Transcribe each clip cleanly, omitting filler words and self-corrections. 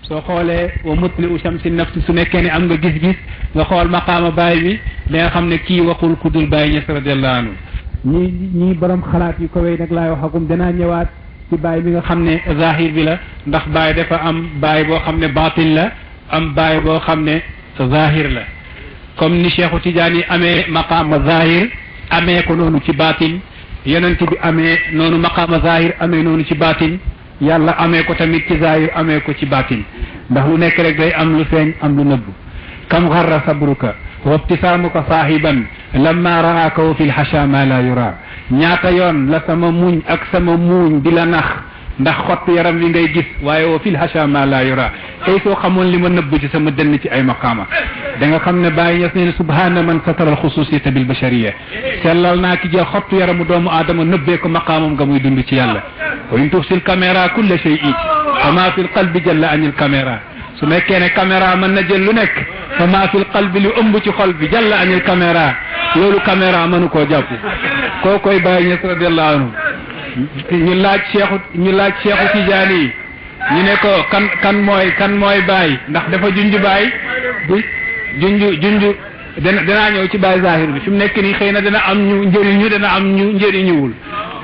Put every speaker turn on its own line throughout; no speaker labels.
soo xoolee wa mutli u shamsi nafsi su nekkee ne am nga gis-gis nga xool maqaama baay bi da nga xam ne kii waxul ku dul Baay Ñas radiyallahu anhu ñi borom xalaat yu ko wéy nag laay waxagum danaa ñëwaat ci baay bi nga xam ne zahir bi la ndax baay dafa am baay boo xam ne baatin la am baay boo xam ne zahir la comme ni Cheikhu Tidiane yi amee maqaama zahir amee ko noonu ci baatin yonent bi amee noonu maqaama zahir amee noonu ci baatin yàlla amee ko tamit ci zahir amee ko ci baatin ndax lu nekk rek day am lu feeñ am lu nëbbu kam xarra sabruka wa ibtisaamuka saahiban lamma raaka wa fi lxasha ma la yura ñaata yoon la sama muñ ak sama muuñ di la nax ndax xott yaram wi ngay gis waaye wa fi lxasha ma la yura tey soo xamoon li ma nëbb ci sama dënn ci ay maqaama da nga xam ne Baay Ñas ne subhana man satara alxususiyata bilbashariya sellal naa ki jël xottu yaramu doomu aadama nëbbee ko maqaamam nga muy dund ci yàlla wa in tufsil caméra kulle shay'in fa ma fi lqalbi jalla anil caméra su nekkee ne caméra mën na jël lu nekk fa ma fi lqalbi lu ëmb ci xol bi jalla anil caméra loolu caméra mënu koo jàpp koo koy Baay Ñas radiallahu anhu ñu laaj Cheikhu Tijaani yi ñu ne ko kan mooy Baay ndax dafa junj Baay junj danaa ñëw ci Baay zahir bi fi mu nekk nii xëy na dana am ñu njëriñu dana am ñu njëriñuwul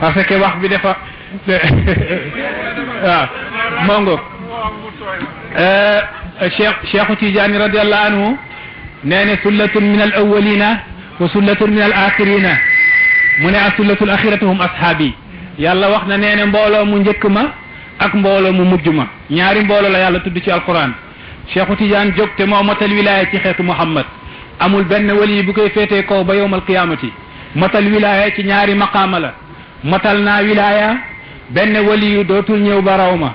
parce que wax bi dafa waaw mongo Cheikhu Tijaani radiallahu anhu nee ne sullatun min al awalina wa sullatun min al axirina mu ne asullatul axiratu hum ashaabi yàlla wax na nee ne mbooloo mu njëkk ma ak mbooloo mu mujj ma ñaari mbooloo la yàlla tudd ci alquran Cheikhu Tidiane jóg te moo matal wilaya ci xeetu Muhammad amul benn wali bu koy féetee kaw ba yowmal qiyamati matal wilaya ci ñaari maqaama la matal naa wilaya benn wali yu dootul ñëw ba raw ma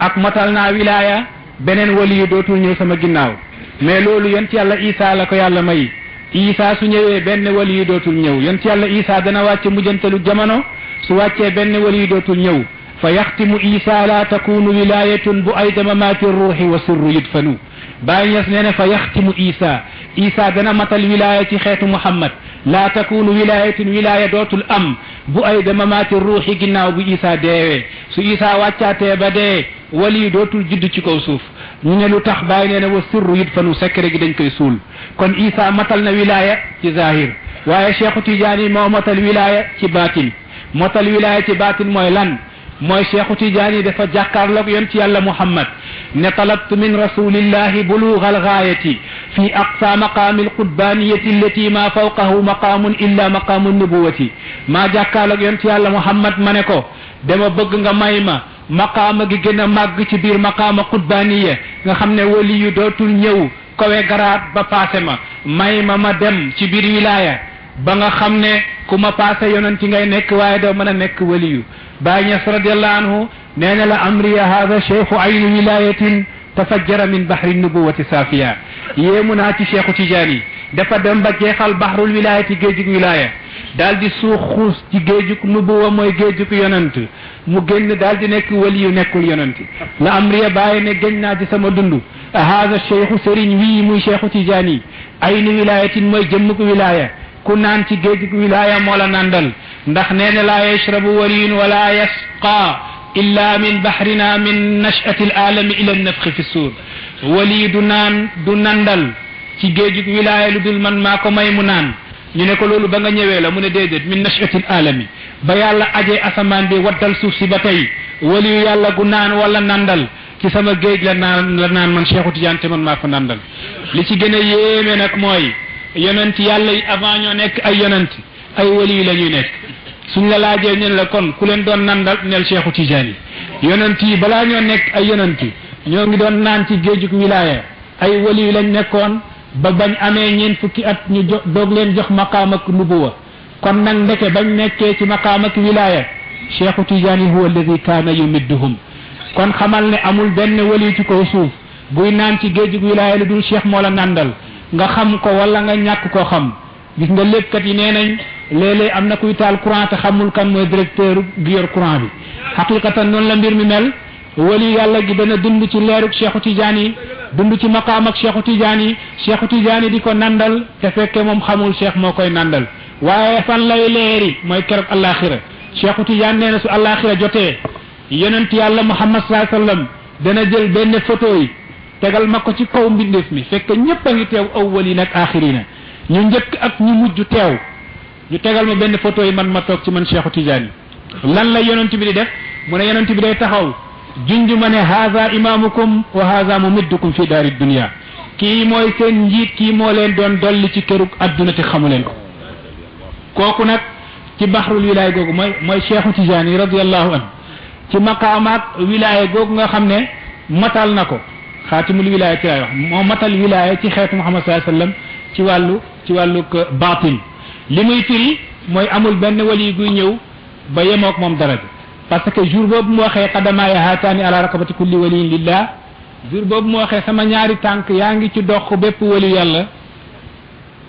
ak matal naa wilaya beneen wali yu dootul ñëw sama ginnaaw mais loolu yonent yàlla Isa la ko yàlla may Isa su ñëwee benn wali yu dootul ñëw yonent yàlla Isa dana wàcce mujjantalu jamono su wàccee benn wali yu dootul ñëw fa yaxtimu Isa la takunu wilayatun bu ayda mamaati ruuxi wa sirru yudfanu Baay Ñas nee na fa yaxtimu Isa dana matal wilaya ci xeetu Muhammad la takunu wilayatun wilaya dootul am bu ayda mamaati ruuxi ginnaaw bu Isa deewee su Isa wàccaatee ba dee wali yu dootul judd ci kaw suuf ñu ne lu tax Baay nee na wa sirru yudfanu secret gi dañ koy suul kon Isa matal na wilaya ci zahir waaye Cheikhu Tidiane moo matal wilaya ci baatin matal wilaya ci baatin mooy lan mooy Cheikhu Tidiane dafa jàkkaarloog yonent yàlla Muhammad ne talabtu min rasulillahi buluga algaayati fi aqsa maqaami alqudbaniyati allati ma fawqahu maqaamun illa maqaamu nubuwati maa jàkkaarloog yonent yàlla Muhammad ma ne ko dama bëgg nga may ma maqaama gi gën a màgg ci biir maqaama qudbaniya nga xam ne wali yu dootul ñëw kawe garaat ba paase may ma dem ci biir wilaya ba nga xam ne ku ma paase yonent ngay nekk waaye doo mën a nekk waliyu Baay Ñas radiallahu anhu nee na la amriya hada cheikhu aynu wilayatin tafajjara min bahri nubuwati safiya yéemu naa ci Cheikhu Tijaani dafa dem ba jeexal bahrul wilayati géejug wilaya daal di suux xuus ci géejug nubuwa mooy géejug yonent mu génn daal di nekk waliyu nekkul yonent la amriya bàyyi ne géñ naa ci sama dund hada cheikhu sëriñ wii muy Cheikhu Tijaani aynu wilayatin mooy jëmmug wilaya ku naan ci géejug wilaya moo la nandal ndax nee na laa yashrabu waliyun wala yasqa illa min bahrina min nachati alalami ila nafxi fi suur wali du nandal ci géejug wilaya lu dul man maa ko may mu naan ñu ne ko loolu ba nga ñëwee la mu ne déedéet min nachati alami ba yàlla ajee asamaan bi waddal suuf si ba tey waliyu yàlla gu naan wala nandal ci sama géej la naan man Cheikhu Tidiane te man maa ko nandal li ci gën a yéeme nag mooy yonent yàlla yi avant ñoo nekk ay yonent ay waliyu la ñuy nekk suñ la laajee ñen la kon ku leen doon nandal neel Cheikhu Tidiane yonent yi balaa ñoo nekk ay yonent ñoo ngi doon naan ci géejug wilaya ay waliyu lañ nekkoon ba bañ amee ñeent fukki at ñu doog leen jox maqaam ak nubuwa kon nag ndeke bañ nekkee ci maqaam ak wilaya Cheikhu Tidiane huwa alladi kaana yumidduhum kon xamal ne amul benn waliyu ci kaw suuf buy naan ci géejug wilaya lu dul Cheikh moo la nandal nga xam ko wala nga ñàkk ko xam gis nga léppkat yi nee nañ léeg-léeg am na kuy taal courant te xamul kan mooy directeur bi yor courant bi xaqiqatan noonu la mbir mi mel wali yàlla gi dana dund ci leerug Cheikhu Tidiane yi dund ci maqaam ak Cheikhu Tidiane yi di ko nandal te fekke moom xamul Cheikh moo koy nandal waaye fan lay leeri mooy keroog àllaaxira Cheikhu Tidiane nee na su àllaaxira jotee yonent yàlla Muhammad sallallahu alayhi wa sallam dana jël benn photo yi tegal ma ko ci kaw mbindeef mi fekk ñëpp a ngi teew awwalina ak axirina ñu njëkk ak ñu mujj teew ñu tegal ma benn photo yi man ma toog ci man Cheikhu Tidiane lan la yonent bi di def mu ne yonent bi day taxaw junj ma ne haza imaamukum wa haza mumiddukum fi daari dunia kii mooy seen njiit kii moo leen doon dolli ci kërug adduna te xamu leen ko kooku nag ci baxrul wilaaya googu mooy Cheikhu Tidiane radiyallahu anhu ci maqaamaat wilaaya googu nga xam ne matal na ko xaatimul wilaaya ci laay wax moo matal wilaaya ci xeetu Muhammad sallallahu alayhi wasallam ci wàllu baatin li muy firi mooy amul benn wali guy ñëw ba yemook moom daraja parce que jour boobu mu waxee qadamaaya haataani ala rakabati kulli waliyin lillah jour boobu mu waxee sama ñaari tànk yaa ngi ci dox bépp wali yàlla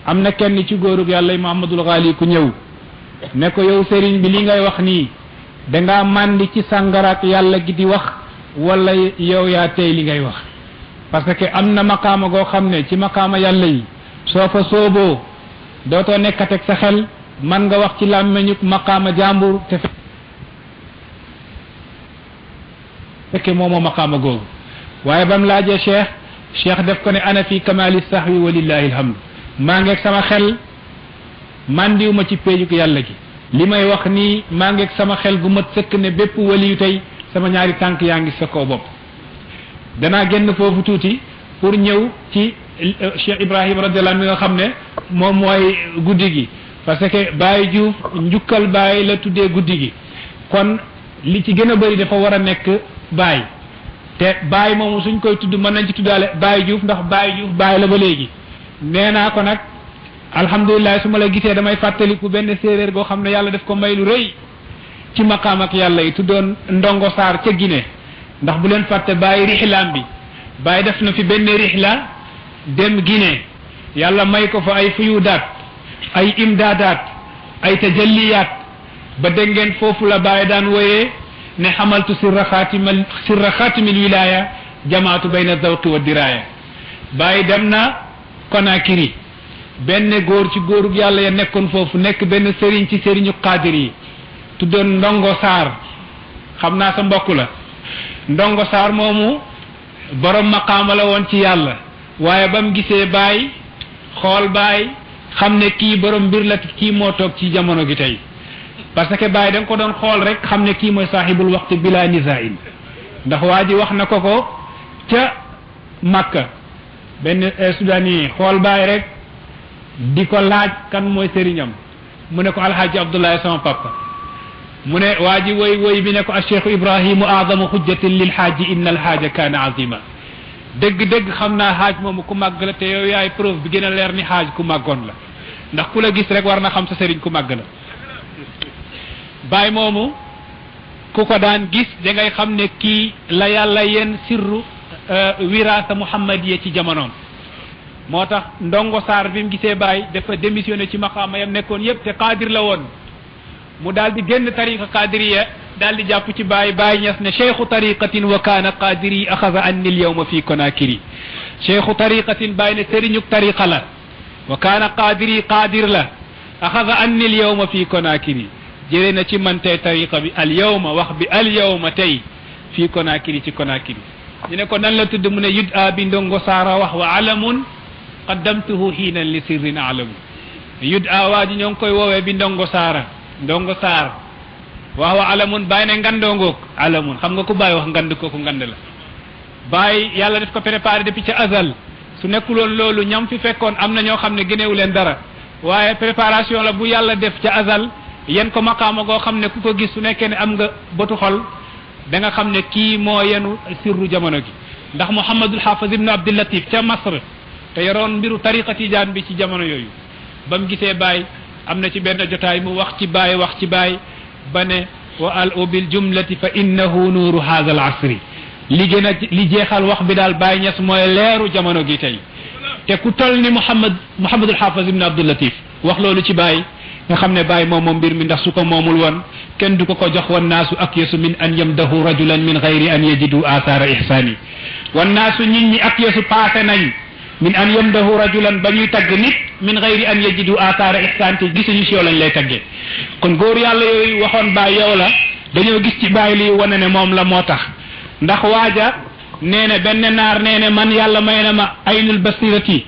am na kenn ci góorug yàlla Muhammadul Ghali ku ñëw ne ko yow sëriñ bi li ngay wax nii dangaa màndi ci sàngaraak yàlla gi di wax wala yow yaa tey li ngay wax parce que am na maqaama goo xam ne ci maqaama yàlla yi soo fa sooboo dootoo nekkateeg sa xel man nga wax ci làmmeñu maqaama jàmbur te fekke moomoo maqaama googu waaye bam laajee cheikh def ko ne ana fi kamali sahwi walillahi alhamdu maa ngeeg sama xel mandiw ma ci péejug yàlla gi li may wax nii maa ngeeg sama xel gu mat sëkk ne bépp waliyu tey sama ñaari tànk yaa ngi sa kaw bopp danaa génn foofu tuuti pour ñëw ci Cheikh Ibrahim radiyallahu anhu nga xam ne moom mooy guddi gi parce que Baye Diouf njukkal Baye la tuddee guddi gi kon li ci gën a bëri dafa war a nekk Baye te Baye moomu suñ koy tudd mën nañ ci tuddaale Baye Diouf ndax Baye Diouf Baye la ba léegi nee naa ko nag alhamdulilah su ma la gisee damay fàttaliku benn séeréer goo xam ne yàlla def ko may lu rëy ci maqaam ak yàlla yi tuddoon Ndongo Sarr ca Guinée ndax bu leen fàtte Baye rixilaam bi Baye def na fi benn rixla dem Guinée yàlla may ko fa ay fuyudaat ay imdaadaat ay tajalliyaat ba dégg ngeen foofu la Baye daan woyee ne xamaltu sirra xaatimil wilaya jamaatu bayna zawqi wa diraya Baye dem na Conakry benn góor ci góorug yàlla ya nekkoon foofu nekk benn sëriñ ci sëriñu qaadir yi tuddoon Ndongo Sarr xam naa sa mbokk la Ndongo Sarr moomu borom maqaama la woon ci yàlla waaye ba mu gisee Baye xool Baye xam ne kii borom mbir la kii moo toog ci jamono gi tey parce que Baye da nga ko doon xool rek xam ne kii mooy saaxibul waxtu bila nizain ndax waa ji wax na ko ca Makka benn Soudanien xool Baye rek di ko laaj kan mooy sëriñam mu ne ko alhaaji Abdoulaye sama papa mu ne waa ji woy bi ne ko acheikhu ibrahimu aadamu xujjatin lil haaji inna alhaaja kaana azima dëgg-dëgg xam naa xaaj moomu ku màgg la te yow yaay preuve bi gën a leer ni xaaj ku màggoon la ndax ku la gis rek war na xam sa sëriñ ku màgg la Baye moomu ku ko daan gis da ngay xam ne kii la yàlla yéen sirru wiraasa muhammadiya ci jamonoom moo tax Ndongo Sarr bi mu gisee Baye dafa démissionné ci maqaama yam nekkoon yëpp te qaadir la woon mu daal di génn tariqa qadiriya daal di jàpp ci Baye Niass ne cheikhu tariqatin wa kaana qadiri axasa anni al yawma fi Conakry cheikhu tariqatin Baye ne sëriñuk tariqa la wa kaana qadiri qadir la axasa anni al yawma fi Conakry jëlee na ci man tey tariqa bi al yawma wax bi al yawma tey fii Conakry ci Conakry ñu ne ko nan la tudd mu ne yud a bi Ndongo Sarr wax wa alamun qaddamtuhu hiinan li sirrin alamu yud a waa ji ñoo ngi koy woowee bi Ndongo Sarr waaw alamun Baye ne ngandoo ngoog alamun xam nga ku Baye wax ngand kooku ngand la Baye yàlla def ko préparé depuis ca azal su nekkuloon loolu ñam fi fekkoon am na ñoo xam ne génnewu leen dara waaye préparation la bu yàlla def ca azal yen ko maqaama goo xam ne ku ko gis su nekkee ne am nga bëtu xol da nga xam ne kii moo yenu sirru jamono gi ndax Mouhamadul Hafiz ibnu Abdul Latif ca Masr te yoroon mbiru tariqa tijaan bi ci jamono yooyu ba mu gisee Baye am na ci benn jotaay mu wax ci Baye ba ne wa bil jumlati fa innahu nuuru haadha al asri li gën a li jeexal wax bi daal Baye Niass mooy leeru jamono gi tey te ku toll ni Mouhamadul Hafiz ibn Abdul Latif wax loolu ci Baye nga xam ne Baye moom mbir mi ndax su ko moomul woon kenn du ko jox wan naasu akyasu min an yamdahu rajulan min gayri an yajidu athara ihsani wan naasu nit ñi akyasu paase nañ min an yamdahu rajulan ba ñuy tagg nit min gayri an yajidu athara ihsan te gisuñu si yow lañ lay taggee kon góor yàlla yooyu waxoon Baye yow la dañoo gis ci Baye lii wane ne moom la moo tax ndax waaja nee na benn naar nee na man yàlla may na ma aynul basirati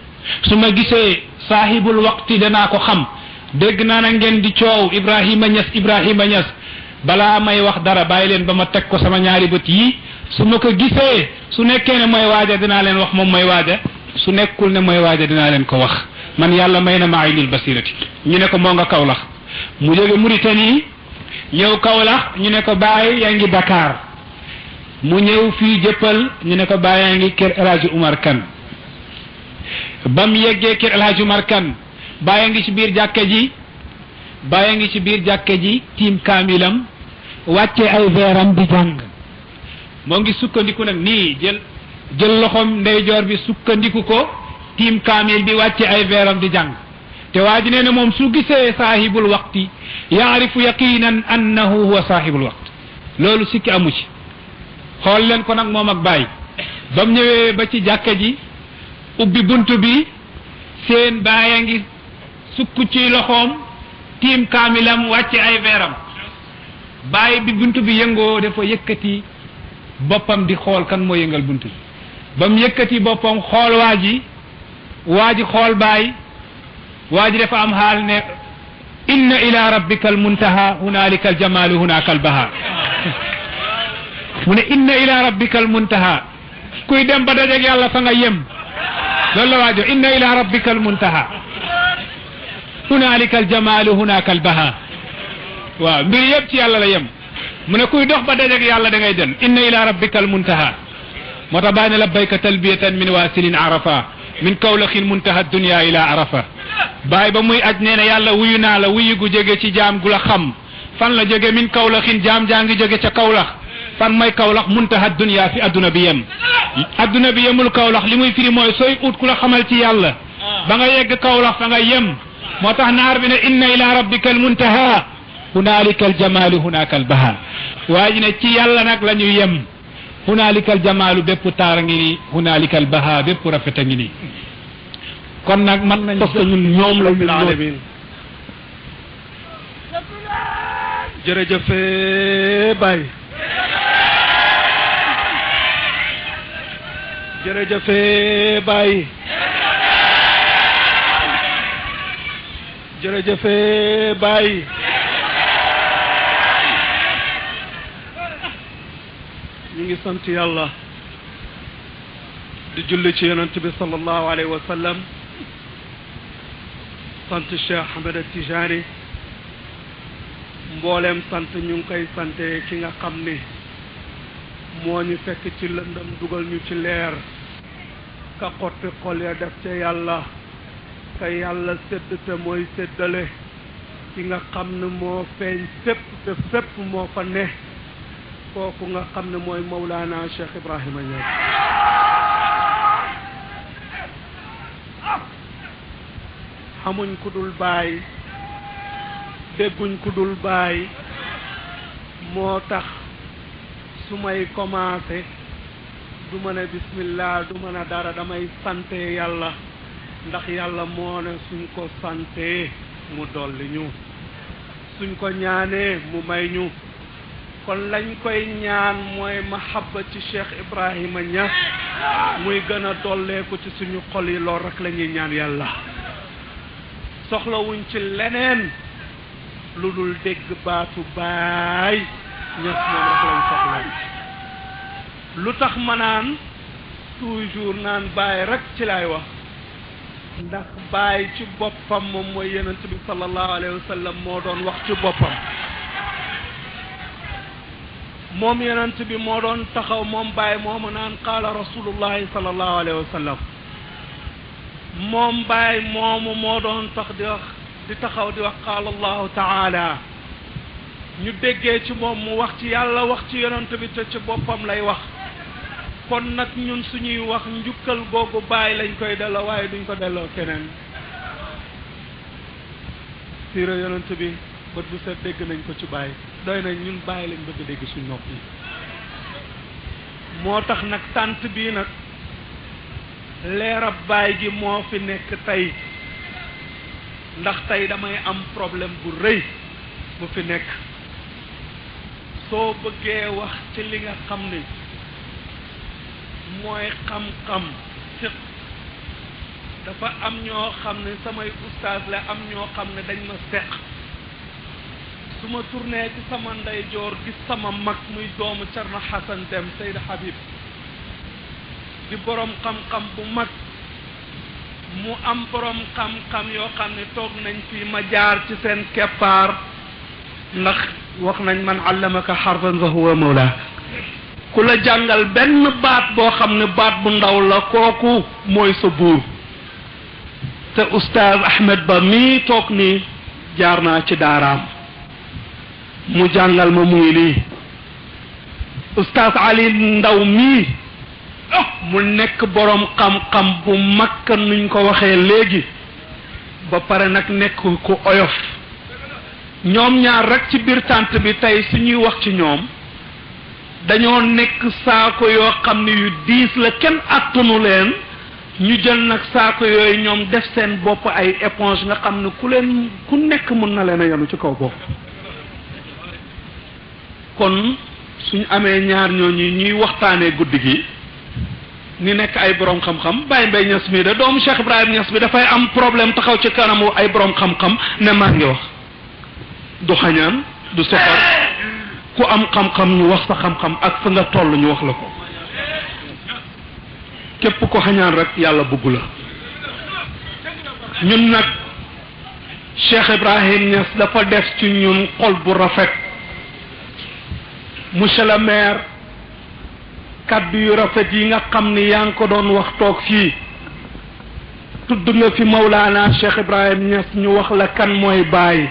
su ma gisee saahibul waqti danaa ko xam dégg naa na ngeen di coow Ibrahima Niass balaa may wax dara bàyyi leen ba ma teg ko sama ñaari bët yi su ma ko gisee su nekkee ne mooy waaja dinaa leen wax moom mooy waaja su nekkul ne mooy waaja dinaa leen ko wax man yàlla may na ma aynul basirati ñu ne ko moo nga Kaolack mu jóge Mauritanie ñëw Kaolack ñu ne ko Baye yaa ngi Dakar mu ñëw fii Jëppal ñu ne ko Baye yaa ngi kër El Hadj Umar Kane ba mu yeggee kër El Hadj Umar Kane Baye ngi ci biir jàkke ji Baye ngi ci biir jàkke ji tiim kaamilam wàcce ay veeram di jàng moo ngi sukkandiku nag nii jël loxoom ndeyjoor bi sukkandiku ko tiim kaamil bi wàcce ay veeram di jàng te waa ji nee na moom su gisee saahibul waqti yaarifu yaqinan annahu huwa saahibul waqti loolu sikki amu ci xool leen ko nag moom ak Baye ba mu ñëwee ba ci jàkka ji ubbi buntu bi seen Baye ngi sukk ci loxoom tiim kaamilam wàcce ay veeram Baye bi buntu bi yëngoo dafa yëkkati boppam di xool kan moo yëngal buntu bi ba mu yëkkati boppam xool waa ji xool Baye waa ji dafa am xaal ne inna ila rabbika almuntaha hunalika aljamalu hunaka albaha mu ne inna ila rabbika almuntaha kuy dem ba dajeeg yàlla fa nga yem loolu la waajo inna ila rabbika almuntaha hunalika aljamalu hunaka albaha waaw mbir yëpp ci yàlla la yem mu ne kuy dox ba dajeeg yàlla da ngay dem inna ila rabbika almuntaha moo tax bàyyi ne labbayka talbiyatan min wasilin arafa min kawlaxin muntaha dunya ila arafa Baye ba muy aj nee na yàlla wuyu naa la wuyu gu jóge ci jaam gu la xam fan la jóge min kawlaxin jaam jaa ngi jóge ca Kawlax fan may Kawlax muntaha dunya fi adduna bi yem adduna bi yemul Kawlax li muy firi mooy sooy ut ku la xamal ci yàlla ba nga yegg Kawlax fa nga yem moo tax naar bi ne inna ila rabbika almuntaha hunalika aljamalu hunaka albaha waa ji ne ci yàlla nag la ñu yem hunalika aljamalu bépp taar ngi ni hunalika albaha bépp rafet a ngi ni kon nag man nañ parce que ñun ñoom la ñu alamin
jërëjëfe Baye jërëjëfe Baye jërëjëfe Baye ñu ngi sant yàlla di julli ci yonent bi sallallahu alayhi wa sallam sant Cheikh Ahmed Tijani mbooleem sant ñu ngi koy sante ki nga xam ni moo ñu fekk ci lëndëm dugal ñu ci leer ka xotti xol ya def ca yàlla ka yàlla sédd te mooy séddale ki nga xam ne moo feeñ fépp te fépp moo fa ne kooku nga xam ne mooy Mawlana Cheikh Ibrahima Niass xamuñ ku dul Baye dégguñ ku dul Baye moo tax su may commencé du mën a bismillah du mën a dara damay sante yàlla ndax yàlla moo ne suñ ko sante mu dolli ñu suñ ko ñaanee mu may ñu kon lañ koy ñaan mooy mahabba ci Cheikh Ibrahima Niass muy gën a dolleeku ci suñu xol yi lool rek la ñuy ñaan yàlla soxlawuñ ci leneen lu dul dégg baatu Baye Niass moom rek lañ soxla lu tax ma naan toujours naan Baye rek ci laay wax ndax Baye ci boppam moom mooy yonent bi sallallahu alayhi wa sallam moo doon wax ci boppam moom yonent bi moo doon taxaw moom Baye moomu naan qaala rasulullahi sallallahu alayhi wa sallam moom Baye moomu moo doon tax di taxaw di wax qaala allahu taala ñu déggee ci moom mu wax ci yàlla wax ci yonent bi te ci boppam lay wax kon nag ñun suñuy wax njukkal googu Baye lañ koy delloo waaye duñ ko delloo keneen siira yonent bi bët bu set dégg nañ ko ci Baye doy nañ ñun Baye lañ bëgg dégg suñ nopp yi moo tax nag tant bii nag leerab Baye gi moo fi nekk tey ndax tey damay am problème bu rëy bu fi nekk soo bëggee wax ci li nga xam ne mooy xam-xam fiq dafa am ñoo xam ne samay ustaas la am ñoo xam ne dañ ma seq su ma tourné ci sama ndeyjoor gis sama mag muy doomu Cerno Xasan Dem Seyd Habib di borom xam-xam bu mag mu am borom xam-xam yoo xam ne toog nañ fii ma jaar ci seen keppaar ndax wax nañ man allamaka xarfan fa huwa mawla ku la jàngal benn baat boo xam ne baat bu ndaw la kooku mooy sa buur te oustaz Ahmed Ba mii toog nii jaar naa ci daaraam mu jàngal ma muy lii oustaz Ali Ndaw mii mu nekk boroom xam-xam bu makk nuñ ko waxee léegi ba pare nag nekk ku oyof ñoom ñaar rek ci biir tànt bi tey suñuy wax ci ñoom dañoo nekk saako yoo xam ne yu diis la kenn attanu leen ñu jël nag saako yooyu ñoom def seen bopp ay éponge nga xam ne ku nekk mën na leen a yenu ci kaw bopp kon suñ amee ñaar ñooñu ñuy waxtaanee guddi gi ni nekk ay borom xam-xam Baye Mbaye Niass mii de doomu Cheikh Ibrahim Niass bi dafay am problème taxaw ci kanamu ay borom xam-xam ne maa ngi wax du xañaan du soxor ku am xam-xam ñu wax sa xam-xam ak fa nga toll ñu wax la ko képp ko xañaan rek yàlla bëggu la ñun nag Cheikh Ibrahim Niass dafa def ci ñun xol bu rafet monsieur le maire kaddu yu rafet yi nga xam ni yaa ngi ko doon wax toog fii tudd nga fi Mawlaana Cheikh Ibrahim Niass ñu wax la kan mooy Baay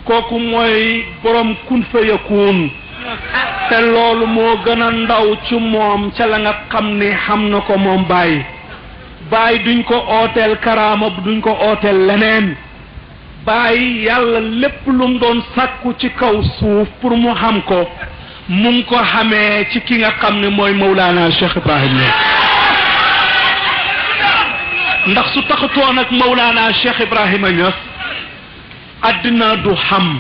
kooku mooy borom kun fa yakun te loolu moo gën a ndaw ci moom ca la nga xam ni xam na ko moom Baay Baay duñ ko ooteel karaama duñ ko ooteel leneen Baay yàlla lépp lu mu doon sàkku ci kaw suuf pour mu xam ko mu ngi ko xamee ci ki nga xam ne mooy Mawlaana Cheikh Ibrahim Niass ndax su taxatoon ak Mawlaana Cheikh Ibrahima Niass àddina du xam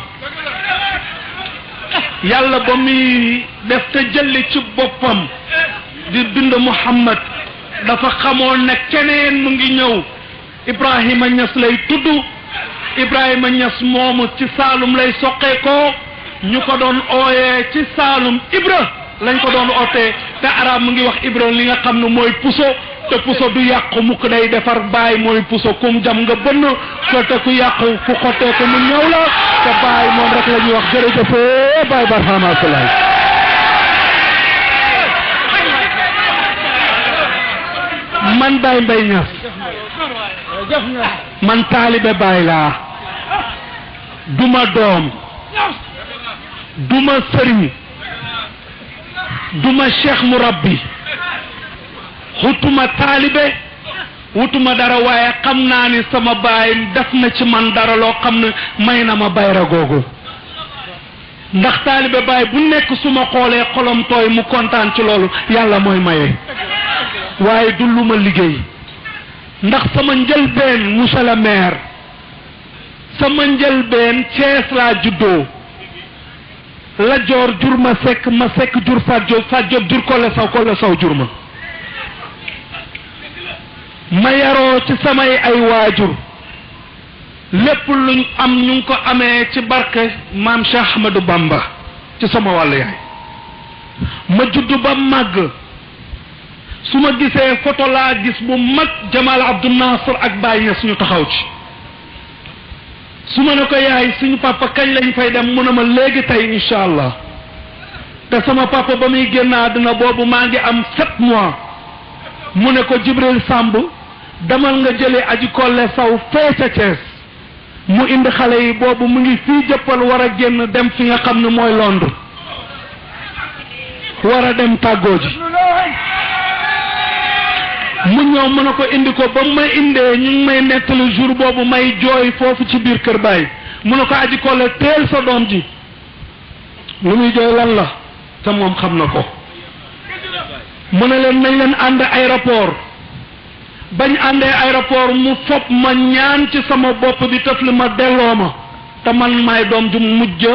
yàlla ba muy def te jëli ci boppam di bind Muhammad dafa xamoon ne keneen mu ngi ñëw Ibrahima Niass lay tudd Ibrahima Niass moomu ci Saalum lay soqeekoo ñu ko doon ooyee ci Saalum Ibra lañ ko doon ootee te arab mu ngi wax Ibra li nga xam ne mooy puso te puso du yàqu mukk day defar Baay mooy puso kum jam nga bënn ko te ku yàqu fu xottee ko mu ñëw la te Baay moom rek la ñuy wax jërëjëf Baay Barhama Salaay man Baye Mbaye Niass man taalibe Baay laa duma doom duma sëriñ duma cheikh murabbi wutuma taalibe wutuma dara waaye xam naa ni sama baay def na ci man dara loo xam ne may na ma bayra googu ndax taalibe baay bu nekk su ma xoolee xolam tooy mu kontaan ci loolu yàlla mooy maye waaye du lu ma liggéey ndax sama njëlbeen monsieur le maire sama njëlbeen Cees laa juddoo la joor jur ma sekk jur Fat Diop jur Kole Saw jur ma yaroo ci samay ay waajur lépp luñ am ñu ngi ko amee ci barke maam Cheikh Ahmadou Bamba ci sama wàllu yaay ma juddu ba màgg su ma gisee photo laa gis bu mag Jamal Abdou Nasser ak Baye Niass ñu taxaw ci su ma ne ko yaay suñu papa kañ lañ fay dem mu ne ma léegi tey incha allah te sama papa ba muy génn àddina boobu maa ngi am 7 mois mu ne ko Jibril Samb demal nga jëlee aji Kole Saw fee ca Thiès mu indi xale yi boobu mu ngi fii jëppal war a génn dem fi nga xam ne mooy Londres war a dem tàggoo ji mu ñëw mën a ko indi ko ba may indee ñu ngi may nettali jour boobu may jooy foofu ci biir kër Baay mu ne ko aji Kole teel sa doom ji lu muy jooy lan la te moom xam na ko mu ne leen nañ leen ànd aéroport bañ àndee aéroport mu fopp ma ñaan ci sama bopp bi tëf li ma delloo ma te man maay doom ju mujj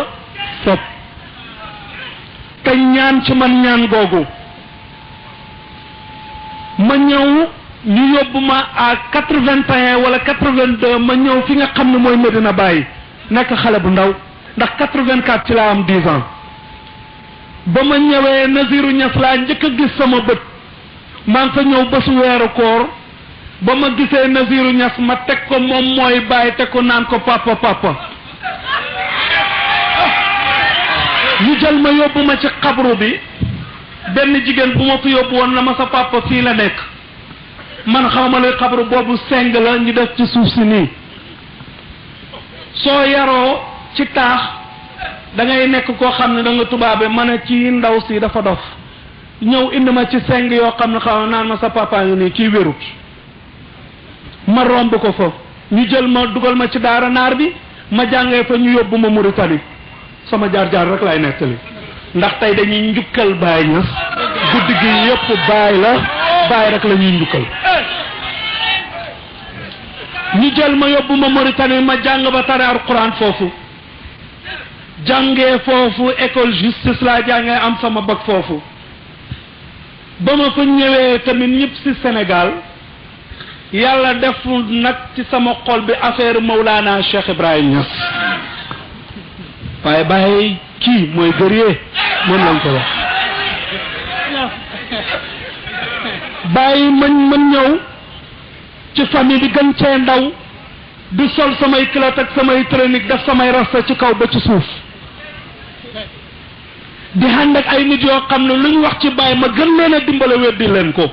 fopp te ñaan ci man ñaan googu ma ñëw ñu yóbbu ma à 81 wala 82 ma ñëw fi nga xam ne mooy Medina Baye nekk xale bu ndaw ndax 84 ci laa am 10 ans ba ma ñëwee Nazirou Niass laa njëkk a gis sama bët maa ngi fa ñëw bésu weeru koor ba ma gisee Nazirou Niass ma teg ko moom mooy Baye teg ko naan ko papa papa ñu jël ma yóbbu ma ci xabru bi benn jigéen bu ma fi yóbbu woon na ma sa papa fii la nekk man xaw ma luy xabru boobu seng la ñu def ci suuf si nii soo yaroo ci taax da ngay nekk koo xam ne da nga tubaabe ma ne ci ndaw si dafa dof ñëw indi ma ci seng yoo xam ne xaw naan ma sa papa ngi nii kii wérut ma romb ko fa ñu jël ma dugal ma ci daara naar bi ma jàngee fa ñu yóbbu ma Mauritanie sama jaar-jaar rek laay nettali ndax tey dañuy njukkal Baye Niass guddi gi yëpp Baye la Baye rek la ñuy njukkal ñu jël ma yóbbu ma Mauritanie ma jàng ba tare alquran foofu jàngee foofu école justice laa jàngee am sama bac foofu ba ma fa ñëwee tamit ñëpp ci Sénégal yàlla def nag ci sama xol bi affaire Mawlana Cheikh Ibrahim Niass waaye Baye kii mooy guerrier moom lañ ko wax Baye man ñëw ci famille bi gën cee ndaw di sol samay culotte ak samay tronique def samay rasta ci kaw ba ci suuf di ànd ak ay nit yoo xam ne lu ñu wax ci Baye ma gën leen a dimbale weddi leen ko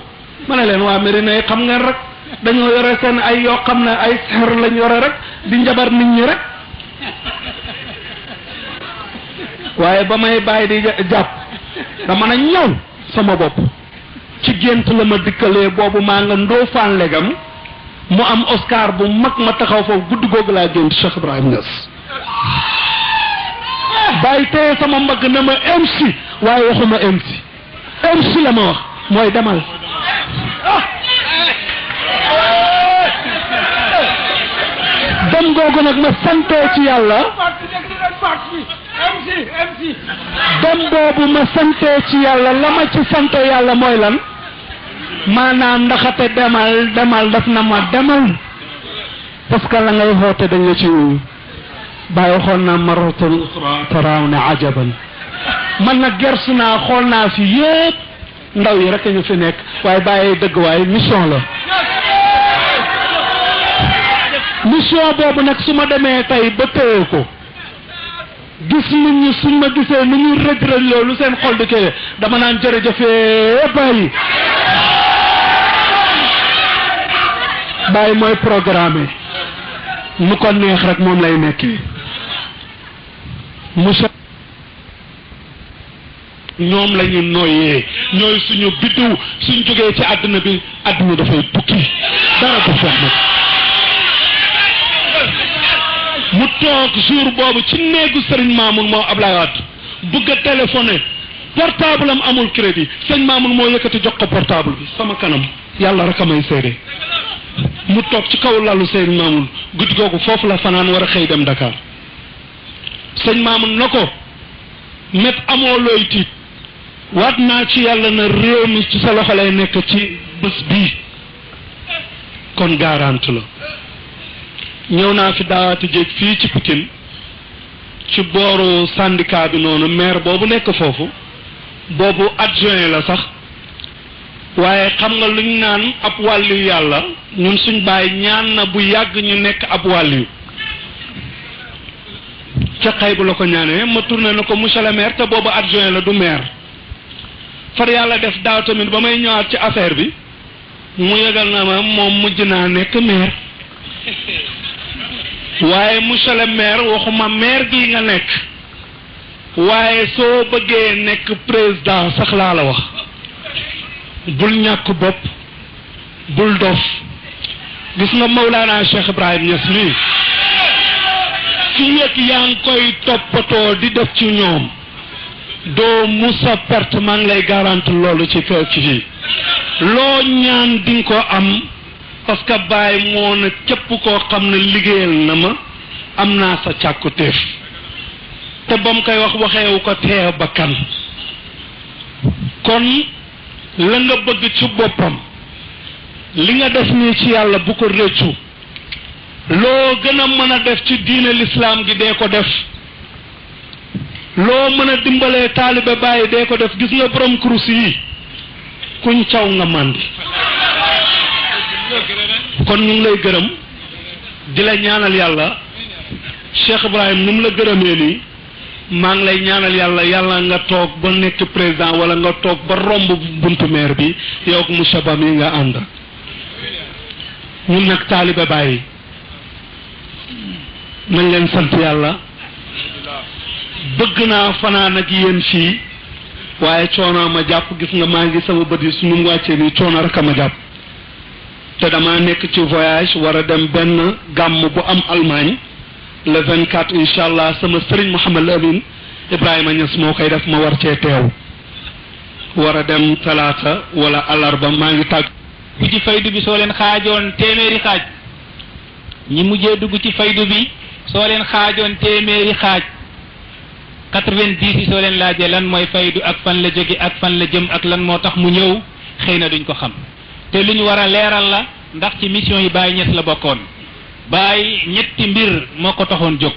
ma ne leen waa Médina yi xam ngeen rek dañoo yore seen ay yoo xam ne ay ser lañ yore rek di njabar nit ñi rek waaye ba may Baye di jàpp dama na ñëw sama bopp ci gént la ma dikkalee boobu maa nga Ndofane legam mu am Oscar bu mag ma taxaw foofu guddi googu laa gént Cheikh Ibrahim Niass Baye téye sama mbagg ne ma MC waaye waxuma MC la ma wax mooy demal dem googu nag ma santee ci yàlla dem boobu ma santee ci yàlla la ma ci sante yàlla mooy lan maanaam ndaxate demal daf na ma demal parce que la ngay xoote dañ la ci wuyu bàyyi xool naa maratan taraaw ne ajaban man nag gersu naa xool naa fi yépp ndaw yi rek ñu fi nekk waaye bàyyi dëgg waaye mission la mission boobu nag su ma demee tey ba téye ko gis nit ñi suñ ma gisee ni ñu rëj loolu seen xol di kii dama naan jërëjëfee Baye Baye mooy programme mu ko neex rek moom lay nekkee monsieur ñoom la ñu noyyee ñooy suñu biddiw suñ jógee ci àdduna bi àdduna dafay tukki dara du fex nag mu toog jour boobu ci néegu Serigne Mamoun moo Ablaye Wade bëgg a téléphoné portable am amul crédit sëñ Mamoun moo yëkkati jox ko portable bi sama kanam yàlla rek a may seede mu toog ci kaw lalu Serigne Mamoun guddi googu foofu la fanaan war a xëy dem Dakar sëñ Mamoun na ko met amoo looy tiit waat naa ci yàlla na réew mi ci sa loxo lay nekk ci bés bii kon garante la ñëw naa fi daawaati jéeg fii ci Pikine ci booru syndicat bi noonu maire boobu nekk foofu boobu adjoint la sax waaye xam nga luñ naan ab wàllu yàlla ñun suñ Baay ñaan na bu yàgg ñu nekk ab wàllu ca xay bu la ko ñaanee ma tourné na ko monsieur le maire te boobu adjoint la du maire far yàlla def daaw tamit ba may ñëwaat ci affaire bi mu yëgal na ma moom mujj naa nekk maire waaye monsieur le maire waxuma maire gi nga nekk waaye soo bëggee nekk président sax laa la wax bul ñàkk bopp bul dof gis nga Mawlana Cheikh Ibrahim Niass nii fi yëg yaa ngi koy toppatoo di def ci ñoom doo musa perte maa ngi lay garanti loolu ci kër fii loo ñaan di nga ko am parce que Baye moo na képp koo xam ne liggéeyal na ma am naa sa càkkutéef te ba mu koy wax waxeewu ko teew bakkan kon la nga bëgg ci boppam li nga def nii ci yàlla bu ko rëccu loo gën a mën a def ci diine lislaam gi dee ko def loo mën a dimbalee taalibe bàyyi dee ko def gis nga borom kurus yi kuñ caw nga màndi kon ñu ngi lay gërëm di la ñaanal yàlla Cheikh Ibrahim ni mu la gërëmee nii maa ngi lay ñaanal yàlla yàlla nga toog ba nekk président wala nga toog ba romb buntu maire bi yow ak monsieur Ba mi nga ànd ñun nag taalibe bàyyi nañ leen sant yàlla bëgg naa fanaan ak yéen fii waaye coono ma jàpp gis nga maa ngi sama bët yi suñu mu wàccee nii coono rek a ma jàpp te dama nekk ci voyage war a dem benn gàmm bu am Allemagne le 24 incha allah sama sëriñ Mouhamed Amin Ibrahima Niass moo koy def ma war cee teew war a dem talaata wala alarba maa ngi tàgg
dugg ci faydu bi soo leen xaajoon téeméeri xaaj ñi mujjee dugg ci faydu bi soo leen xaajoon téeméeri xaaj 90 yi soo leen laajee lan mooy faydu ak fan la jóge ak fan la jëm ak lan moo tax mu ñëw xëy na duñ ko xam te lu ñu war a leeral la ndax ci mission yi Baye Niass la bokkoon Baye ñetti mbir moo ko taxoon jóg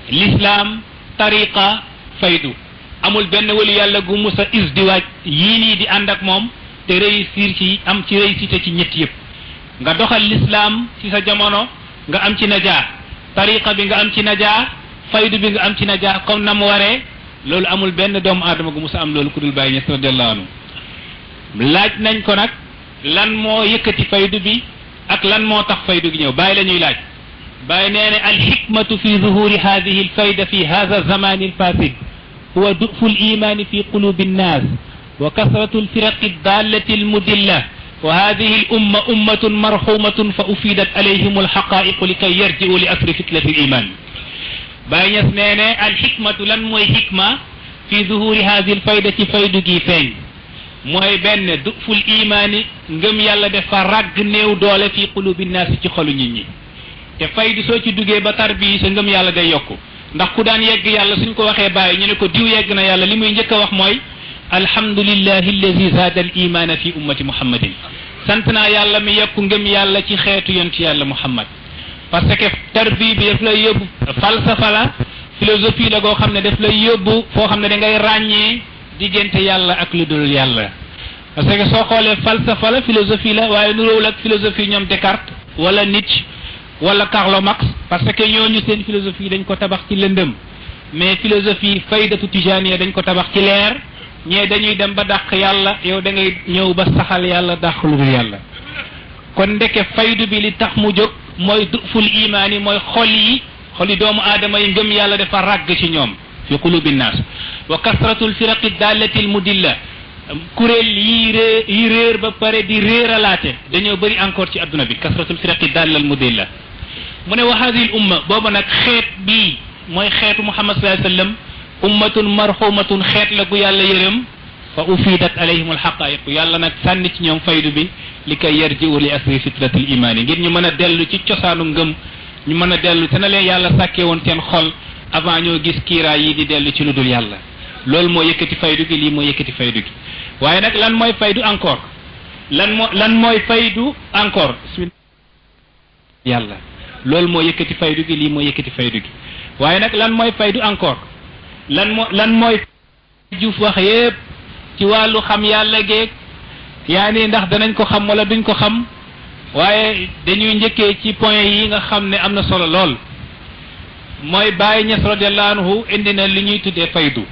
l'islam tariqa faydu amul benn wali yàlla gu musa isdiwaaj yii nii di ànd ak moom te réussir ci am ci réussite ci ñett yëpp nga doxal l'islam ci sa jamono nga am ci najaa tariqa bi nga am ci najaa faydu bi nga am ci najaa comme na mu waree loolu amul benn doomu aadama gu musa am loolu ku dul Baye Niass radiyallahu anhu laaj nañ ko nag lan moo yëkkati faydu bi ak lan moo tax faydu gi ñëw Baye la ñuy laaj Baye nee ne alxikmatu fi zuhuri hadihi alfayda fi hada zamani alfasid huwa dufu alimani fi qulubi annas wa kasratu alfiraqi aldallati almudilla wa hadihi alumma ummatun marhumatun fa ufidat alayhim alxaqaiqu likay yarji'u li asri fitnati aliman Baye Niass nee ne alxikmatu lan mooy xikma fi zuhuri hadihi alfayda ci faydu gi feeñ mooy benn duful imaani ngëm yàlla dafa ràgg néew doole fi qulubi naas ci xolu nit ñi te faydu soo ci duggee ba tarbi sa ngëm yàlla day yokku ndax ku daan yegg yàlla suñ ko waxee bàyyi ñu ne ko diw yegg na yàlla li muy njëkk a wax mooy alhamdulillahi alladi zaada al imaana fi ummati muhammadin sant naa yàlla mi yokku ngëm yàlla ci xeetu yonti yàlla muhammad parce que tarbi bi daf lay yóbbu falsafa la philosophie la goo xam ne daf lay yóbbu foo xam ne da ngay ràññee diggante yàlla ak lu dul yàlla parce que soo xoolee falsafa la philosophie la waaye nuróowul ak philosophie ñoom Descartes wala Nietzsche wala Karl Marx parce que ñooñu seen philosophie dañ ko tabax ci lëndëm mais philosophie faydatu tijaniya dañ ko tabax ci leer ñee dañuy dem ba dàq yàlla yow da ngay ñëw ba saxal yàlla dàq lu dul yàlla kon ndeke faydu bi li tax mu jóg mooy duful imaan yi mooy xoli doomu aadama yi ngëm yàlla dafa ràgg ci ñoom fi qulubi nnaas wa kasratul firaqi dallati al mudilla kuréel yi réer ba pare di réeralaate dañoo bëri encore ci adduna bi kasratul firaqi dalla al mudilla mu ne wa hadihi al umma booba nag xeet bii mooy xeetu Muhammad sallallahu alayhi wa sallam ummatun marhumatun xeet la gu yàlla yërëm fa ufidat alayhim al haqaiqu yàlla nag sànni ci ñoom faydu bi li kay yarji'u li asri fitratil imaan yi ngir ñu mën a dellu ci cosaanu ngëm ñu mën a dellu te na leen yàlla sàkkee woon seen xol avant ñoo gis kiiraay yi di dellu ci lu dul yàlla loolu moo yëkkati faydu gi lii moo yëkkati faydu gi waaye nag lan mooy faydu encore lan mooy faydu encore yàlla loolu moo yëkkati faydu gi lii moo yëkkati faydu gi waaye nag lan mooy faydu encore lan mooy Juuf wax yépp ci wàllu xam yàlla géeg yaa ni ndax danañ ko xam wala duñ ko xam waaye dañuy njëkkee ci point yi nga xam ne am na solo lool mooy Baye Niass radiyallahu anhu indi na li ñuy tuddee faydu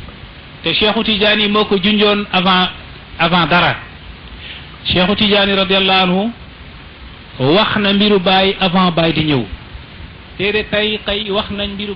te Cheikhu Tidiane moo ko junjoon avant dara Cheikhu Tidiane radiyallahu anhu wax na mbiru Baye avant Baye di ñëw téere tey wax nañ mbiru